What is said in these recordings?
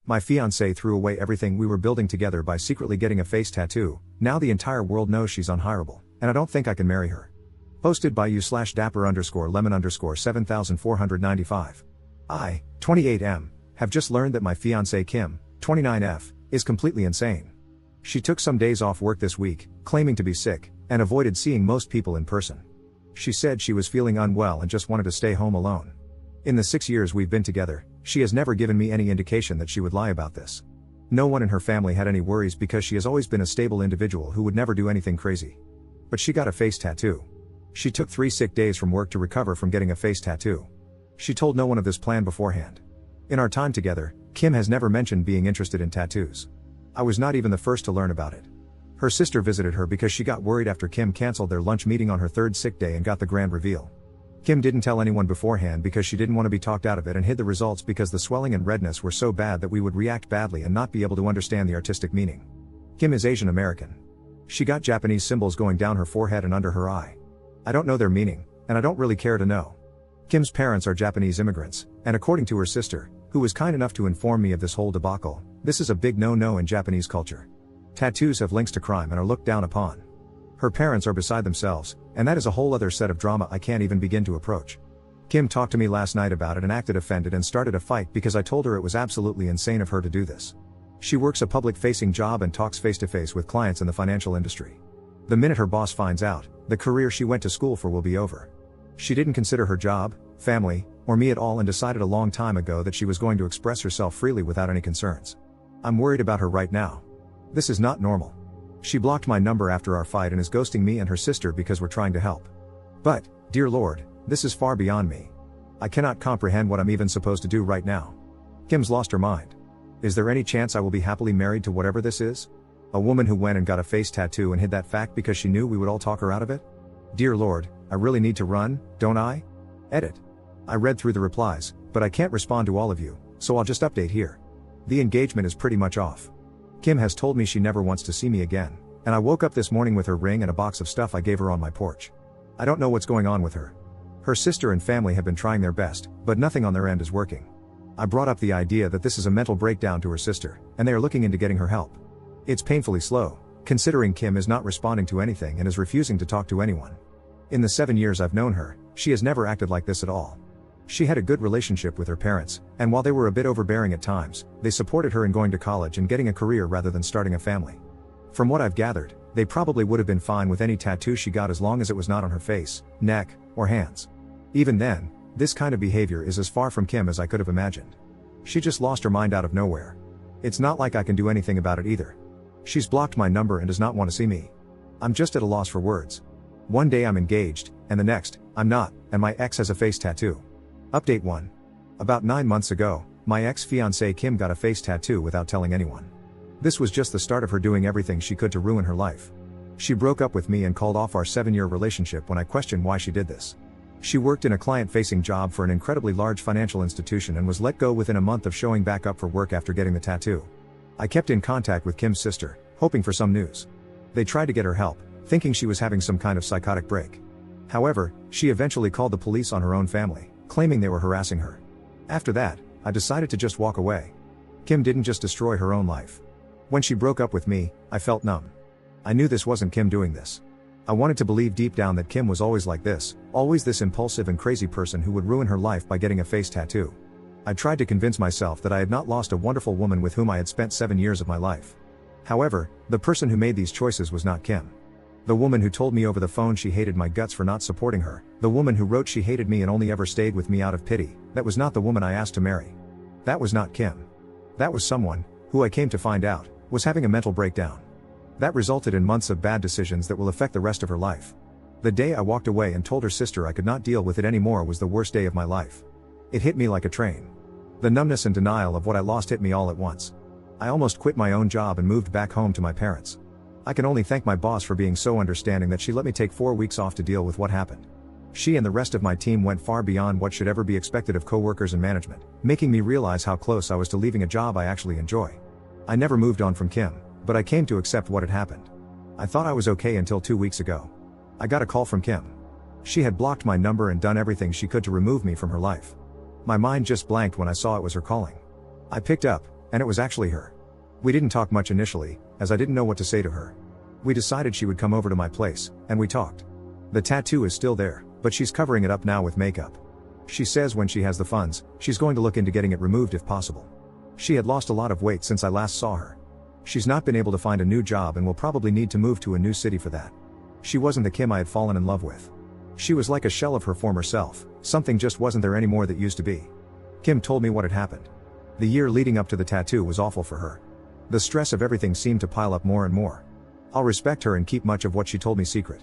My fiance threw away everything we were building together by secretly getting a face tattoo. Now the entire world knows she's unhireable, and I don't think I can marry her. Posted by you/dapper_lemon_7495. I, 28M, have just learned that my fiancée Kim, 29F, is completely insane. She took some days off work this week, claiming to be sick, and avoided seeing most people in person. She said she was feeling unwell and just wanted to stay home alone. In the 6 years we've been together, she has never given me any indication that she would lie about this. No one in her family had any worries because she has always been a stable individual who would never do anything crazy. But she got a face tattoo. She took 3 sick days from work to recover from getting a face tattoo. She told no one of this plan beforehand. In our time together, Kim has never mentioned being interested in tattoos. I was not even the first to learn about it. Her sister visited her because she got worried after Kim canceled their lunch meeting on her 3rd sick day and got the grand reveal. Kim didn't tell anyone beforehand because she didn't want to be talked out of it and hid the results because the swelling and redness were so bad that we would react badly and not be able to understand the artistic meaning. Kim is Asian American. She got Japanese symbols going down her forehead and under her eye. I don't know their meaning, and I don't really care to know. Kim's parents are Japanese immigrants, and according to her sister, who was kind enough to inform me of this whole debacle, this is a big no-no in Japanese culture. Tattoos have links to crime and are looked down upon. Her parents are beside themselves, and that is a whole other set of drama I can't even begin to approach. Kim talked to me last night about it and acted offended and started a fight because I told her it was absolutely insane of her to do this. She works a public-facing job and talks face-to-face with clients in the financial industry. The minute her boss finds out, the career she went to school for will be over. She didn't consider her job, family, or me at all and decided a long time ago that she was going to express herself freely without any concerns. I'm worried about her right now. This is not normal. She blocked my number after our fight and is ghosting me and her sister because we're trying to help. But, dear Lord, this is far beyond me. I cannot comprehend what I'm even supposed to do right now. Kim's lost her mind. Is there any chance I will be happily married to whatever this is? A woman who went and got a face tattoo and hid that fact because she knew we would all talk her out of it? Dear Lord, I really need to run, don't I? Edit. I read through the replies, but I can't respond to all of you, so I'll just update here. The engagement is pretty much off. Kim has told me she never wants to see me again, and I woke up this morning with her ring and a box of stuff I gave her on my porch. I don't know what's going on with her. Her sister and family have been trying their best, but nothing on their end is working. I brought up the idea that this is a mental breakdown to her sister, and they are looking into getting her help. It's painfully slow, considering Kim is not responding to anything and is refusing to talk to anyone. In the 7 years I've known her, she has never acted like this at all. She had a good relationship with her parents, and while they were a bit overbearing at times, they supported her in going to college and getting a career rather than starting a family. From what I've gathered, they probably would have been fine with any tattoo she got as long as it was not on her face, neck, or hands. Even then, this kind of behavior is as far from Kim as I could have imagined. She just lost her mind out of nowhere. It's not like I can do anything about it either. She's blocked my number and does not want to see me. I'm just at a loss for words. One day I'm engaged, and the next, I'm not, and my ex has a face tattoo. Update 1. About 9 months ago, my ex-fiancée Kim got a face tattoo without telling anyone. This was just the start of her doing everything she could to ruin her life. She broke up with me and called off our 7-year relationship when I questioned why she did this. She worked in a client-facing job for an incredibly large financial institution and was let go within a month of showing back up for work after getting the tattoo. I kept in contact with Kim's sister, hoping for some news. They tried to get her help, thinking she was having some kind of psychotic break. However, she eventually called the police on her own family, claiming they were harassing her. After that, I decided to just walk away. Kim didn't just destroy her own life. When she broke up with me, I felt numb. I knew this wasn't Kim doing this. I wanted to believe deep down that Kim was always like this, always this impulsive and crazy person who would ruin her life by getting a face tattoo. I tried to convince myself that I had not lost a wonderful woman with whom I had spent 7 years of my life. However, the person who made these choices was not Kim. The woman who told me over the phone she hated my guts for not supporting her, the woman who wrote she hated me and only ever stayed with me out of pity, that was not the woman I asked to marry. That was not Kim. That was someone, who I came to find out, was having a mental breakdown. That resulted in months of bad decisions that will affect the rest of her life. The day I walked away and told her sister I could not deal with it anymore was the worst day of my life. It hit me like a train. The numbness and denial of what I lost hit me all at once. I almost quit my own job and moved back home to my parents. I can only thank my boss for being so understanding that she let me take 4 weeks off to deal with what happened. She and the rest of my team went far beyond what should ever be expected of coworkers and management, making me realize how close I was to leaving a job I actually enjoy. I never moved on from Kim, but I came to accept what had happened. I thought I was okay until 2 weeks ago. I got a call from Kim. She had blocked my number and done everything she could to remove me from her life. My mind just blanked when I saw it was her calling. I picked up, and it was actually her. We didn't talk much initially, as I didn't know what to say to her. We decided she would come over to my place, and we talked. The tattoo is still there, but she's covering it up now with makeup. She says when she has the funds, she's going to look into getting it removed if possible. She had lost a lot of weight since I last saw her. She's not been able to find a new job and will probably need to move to a new city for that. She wasn't the Kim I had fallen in love with. She was like a shell of her former self, something just wasn't there anymore that used to be. Kim told me what had happened. The year leading up to the tattoo was awful for her. The stress of everything seemed to pile up more and more. I'll respect her and keep much of what she told me secret.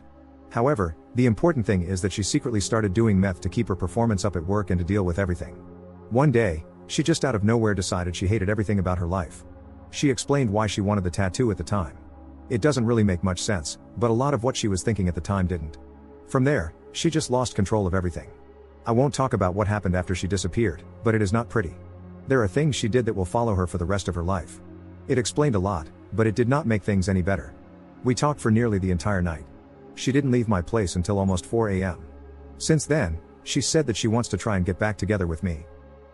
However, the important thing is that she secretly started doing meth to keep her performance up at work and to deal with everything. One day, she just out of nowhere decided she hated everything about her life. She explained why she wanted the tattoo at the time. It doesn't really make much sense, but a lot of what she was thinking at the time didn't. From there, she just lost control of everything. I won't talk about what happened after she disappeared, but it is not pretty. There are things she did that will follow her for the rest of her life. It explained a lot, but it did not make things any better. We talked for nearly the entire night. She didn't leave my place until almost 4 a.m. Since then, she said that she wants to try and get back together with me.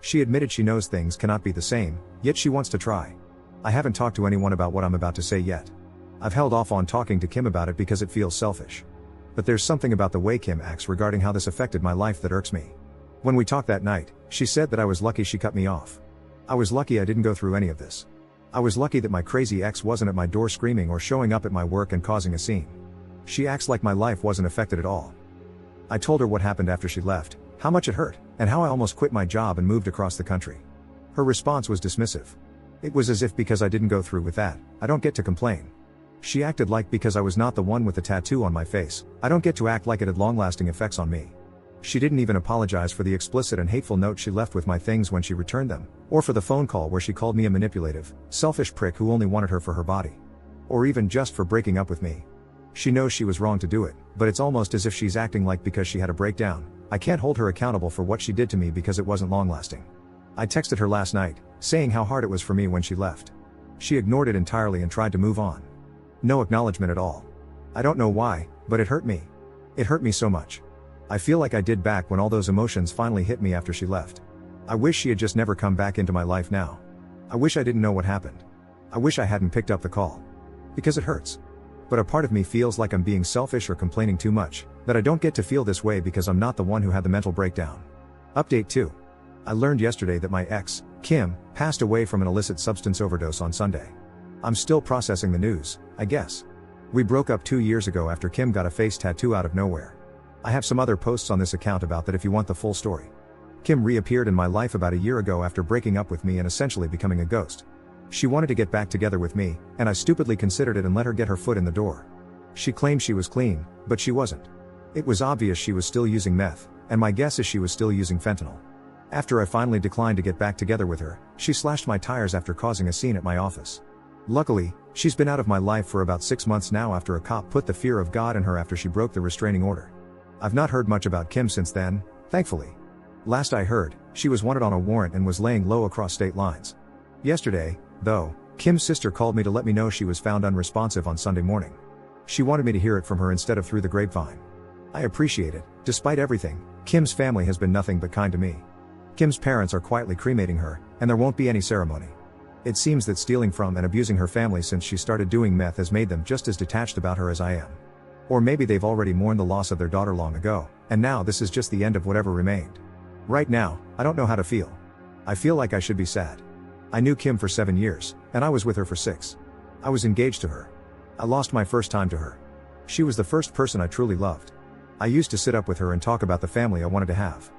She admitted she knows things cannot be the same, yet she wants to try. I haven't talked to anyone about what I'm about to say yet. I've held off on talking to Kim about it because it feels selfish. But there's something about the way Kim acts regarding how this affected my life that irks me. When we talked that night, she said that I was lucky she cut me off. I was lucky I didn't go through any of this. I was lucky that my crazy ex wasn't at my door screaming or showing up at my work and causing a scene. She acts like my life wasn't affected at all. I told her what happened after she left, how much it hurt, and how I almost quit my job and moved across the country. Her response was dismissive. It was as if because I didn't go through with that, I don't get to complain. She acted like because I was not the one with the tattoo on my face, I don't get to act like it had long-lasting effects on me. She didn't even apologize for the explicit and hateful note she left with my things when she returned them, or for the phone call where she called me a manipulative, selfish prick who only wanted her for her body. Or even just for breaking up with me. She knows she was wrong to do it, but it's almost as if she's acting like because she had a breakdown, I can't hold her accountable for what she did to me because it wasn't long-lasting. I texted her last night, saying how hard it was for me when she left. She ignored it entirely and tried to move on. No acknowledgement at all. I don't know why, but it hurt me. It hurt me so much. I feel like I did back when all those emotions finally hit me after she left. I wish she had just never come back into my life now. I wish I didn't know what happened. I wish I hadn't picked up the call. Because it hurts. But a part of me feels like I'm being selfish or complaining too much, that I don't get to feel this way because I'm not the one who had the mental breakdown. Update 2. I learned yesterday that my ex, Kim, passed away from an illicit substance overdose on Sunday. I'm still processing the news, I guess. We broke up 2 years ago after Kim got a face tattoo out of nowhere. I have some other posts on this account about that if you want the full story. Kim reappeared in my life about a year ago after breaking up with me and essentially becoming a ghost. She wanted to get back together with me, and I stupidly considered it and let her get her foot in the door. She claimed she was clean, but she wasn't. It was obvious she was still using meth, and my guess is she was still using fentanyl. After I finally declined to get back together with her, she slashed my tires after causing a scene at my office. Luckily, she's been out of my life for about 6 months now after a cop put the fear of God in her after she broke the restraining order. I've not heard much about Kim since then, thankfully. Last I heard, she was wanted on a warrant and was laying low across state lines. Yesterday, though, Kim's sister called me to let me know she was found unresponsive on Sunday morning. She wanted me to hear it from her instead of through the grapevine. I appreciate it. Despite everything, Kim's family has been nothing but kind to me. Kim's parents are quietly cremating her, and there won't be any ceremony. It seems that stealing from and abusing her family since she started doing meth has made them just as detached about her as I am. Or maybe they've already mourned the loss of their daughter long ago, and now this is just the end of whatever remained. Right now, I don't know how to feel. I feel like I should be sad. I knew Kim for 7 years, and I was with her for 6. I was engaged to her. I lost my first time to her. She was the first person I truly loved. I used to sit up with her and talk about the family I wanted to have.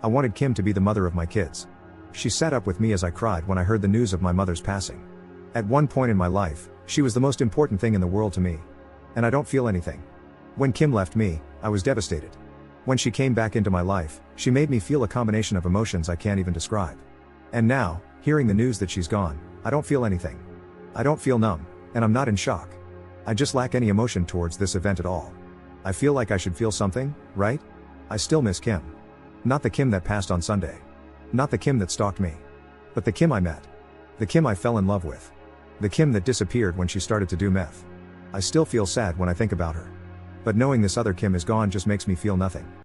I wanted Kim to be the mother of my kids. She sat up with me as I cried when I heard the news of my mother's passing. At one point in my life, she was the most important thing in the world to me. And I don't feel anything. When Kim left me, I was devastated. When she came back into my life, she made me feel a combination of emotions I can't even describe. And now, hearing the news that she's gone, I don't feel anything. I don't feel numb, and I'm not in shock. I just lack any emotion towards this event at all. I feel like I should feel something, right? I still miss Kim. Not the Kim that passed on Sunday. Not the Kim that stalked me. But the Kim I met. The Kim I fell in love with. The Kim that disappeared when she started to do meth. I still feel sad when I think about her. But knowing this other Kim is gone just makes me feel nothing.